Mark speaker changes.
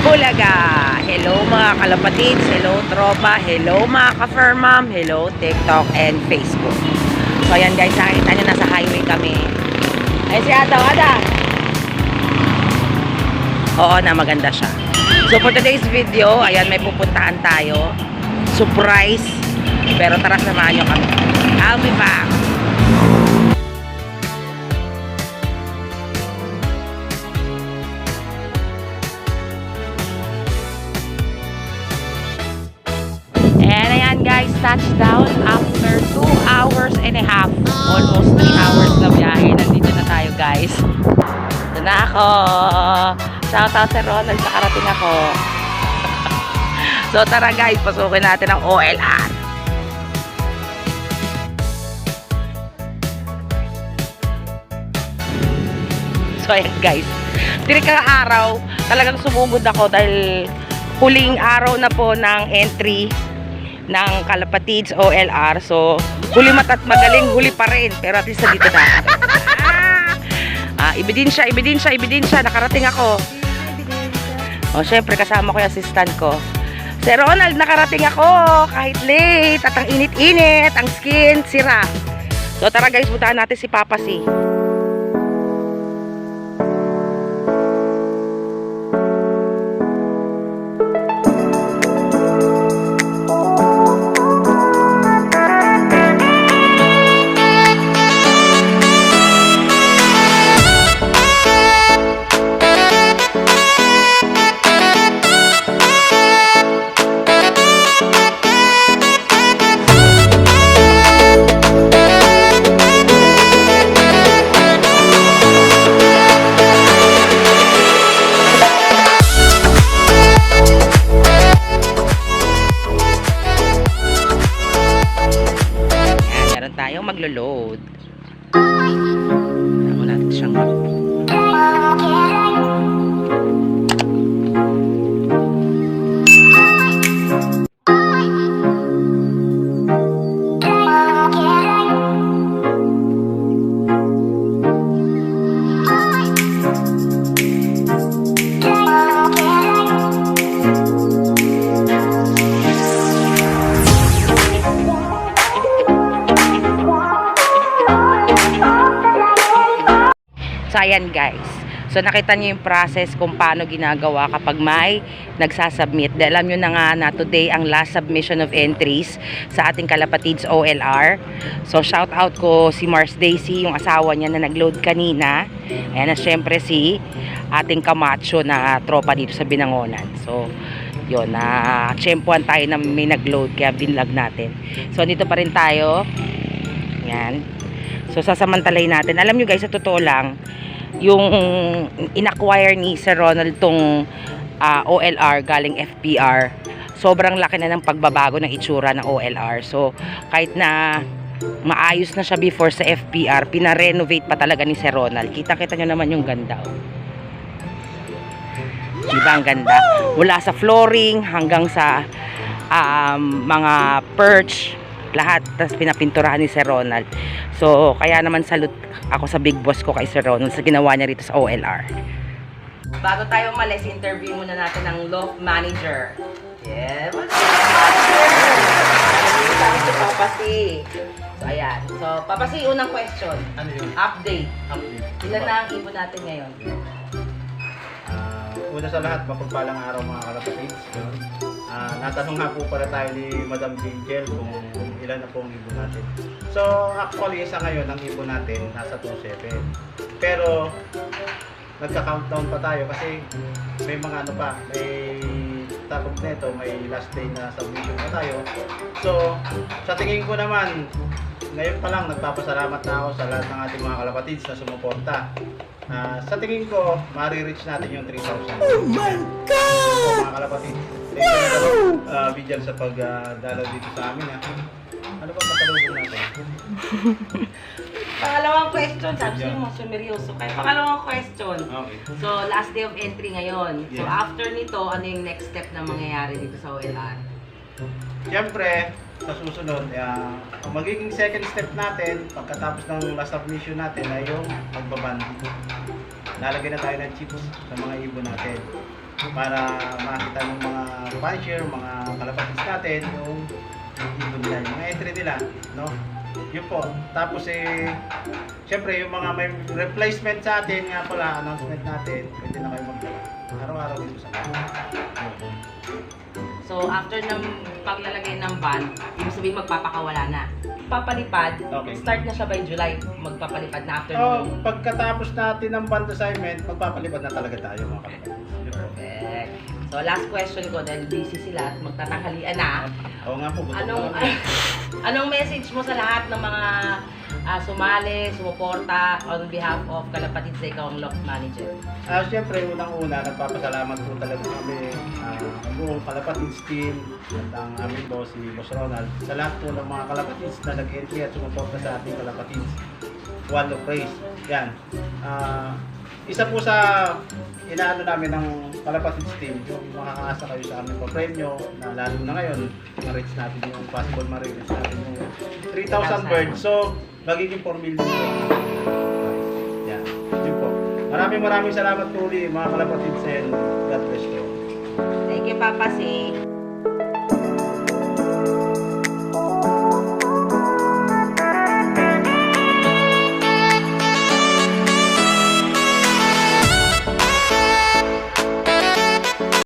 Speaker 1: Bulaga! Hello mga kalapatids, hello tropa, hello mga ka-firmam, hello TikTok and Facebook. So ayan guys, nakita nyo nasa highway kami. Ay si Ada. Oo na, maganda siya. So for today's video, ayan may pupuntahan tayo. Surprise! Pero tara, samahan nyo kami. I'll be back! And ayan guys, touchdown after 2 hours and a half. Almost 3 hours na biyahe. Nandito na tayo guys. Ito na ako. Shout out sa Ronald, nakarating ako. So tara guys, pasukin natin ang OLR. So ayan guys, dirikang araw, talagang sumugod ako dahil huling araw na po ng entry ng Kalapatids OLR. So, huli mata't magaling, huli pa rin. Pero at least dito na. Ebidensya, nakarating ako. O, syempre, kasama ko yung assistant ko. Si Ronald, nakarating ako. Kahit late, at ang init-init, ang skin, sira. So, tara guys, puntahan natin si Papa C. Maglo-load. Ako natin siyang So ayan guys, so nakita nyo yung process kung paano ginagawa kapag may nagsasubmit. Dahil alam nyo na nga na today ang last submission of entries sa ating Kalapatids OLR. So shout out ko si Mars Daisy, yung asawa niya na nagload kanina. Ayan na syempre si ating Camacho na tropa dito sa Binangonan. So yun, tsempuan tayo na may nagload kaya binlog natin. So dito pa rin tayo. Yan. So sasamantalayin natin. Alam nyo guys, sa totoo lang, yung in-acquire ni Sir Ronald tong OLR galing FPR, sobrang laki na ng pagbabago ng itsura ng OLR. So kahit na maayos na siya before sa FPR, pina-renovate pa talaga ni Sir Ronald. Kita-kita nyo naman yung ganda. Diba ang ganda? Mula sa flooring hanggang sa mga perch, lahat, tas pinapinturahan ni Sir Ronald. So kaya naman salute ako sa big boss ko kay Sir Ronald sa ginawa niya rito sa OLR. Bago tayo umalis, interview muna natin ng loft manager. Yeah, what's up, manager? Si Papa C. So ayan, so Papa C, unang question.
Speaker 2: Ano yun?
Speaker 1: Update.
Speaker 2: Update.
Speaker 1: Ilan na ang ibon natin ngayon?
Speaker 2: Una sa lahat, mapagpalang araw mga kalapatids. Natanong nga po pala tayo ni Madam Jingle kung ilan na po ang ibon natin. So actually, isa ngayon ang ibon natin nasa 27. Pero nagka-countdown pa tayo kasi may mga ano pa, may takot neto, may last day na submission pa tayo. So sa tingin ko naman, ngayon pa lang nagpapasalamat na ako sa lahat ng ating mga kalapatids na sumuporta. Sa tingin ko, ma-reach natin yung 3,000. Oh my God! So, mga kalapatids, thank you na Bidyan sa pagdalaw dito sa amin. Ano ba pasalubong natin?
Speaker 1: Pangalawang question, sabi siya mo, sumeryoso kayo. Pangalawang question.
Speaker 2: Okay.
Speaker 1: So, last day of entry ngayon. So,
Speaker 2: Yes.
Speaker 1: after nito, ano yung next step na mangyayari dito sa OLR?
Speaker 2: Siyempre, sa susunod, ang magiging second step natin pagkatapos ng last submission natin ay yung pagbaband. Lalagay na tayo ng chips sa mga ibon natin. para makita ng mga puncher, mga kalapatids natin yung ibon nila, yung mga entry nila, no? Yun po. Tapos syempre yung mga may replacement sa atin, nga pala, announcement natin, pwede na kayo magdala. Araw-araw dito sa kanila.
Speaker 1: So, after ng paglalagay ng ban, ibig sabihin magpapakawala na. Papalipad,
Speaker 2: Okay.
Speaker 1: start na siya by July, magpapalipad na after
Speaker 2: So,
Speaker 1: ng...
Speaker 2: pagkatapos natin ng band assignment, magpapalipad na talaga tayo mga kalapatids. Yun po.
Speaker 1: Perfect. So, last question ko, dahil busy sila at magtatanghalian na.
Speaker 2: Oo nga po, gusto
Speaker 1: Anong,
Speaker 2: ko lang.
Speaker 1: anong message mo sa lahat ng mga sumali, sumuporta on behalf of Kalapatids na ikaw ang loft manager?
Speaker 2: Siyempre, unang-una, nagpapasalamat po talaga kami ang buong Kalapatids team at ang aming boss, si Boss Ronald, sa lahat po ng mga Kalapatids na nag-entry at sumuporta sa ating Kalapatids. One of praise. Yan. Isa po sa inaano namin ng Kalapatids team, yung makakaasa kayo sa aming pa-premyo na lalo na ngayon, ma-reach natin yung possible ma-reach natin yung 3,000 birds. So, magiging 4 million po. Yan. Yun po. Maraming salamat po ulit mga Kalapatids and God bless you.
Speaker 1: Thank you, Papa C.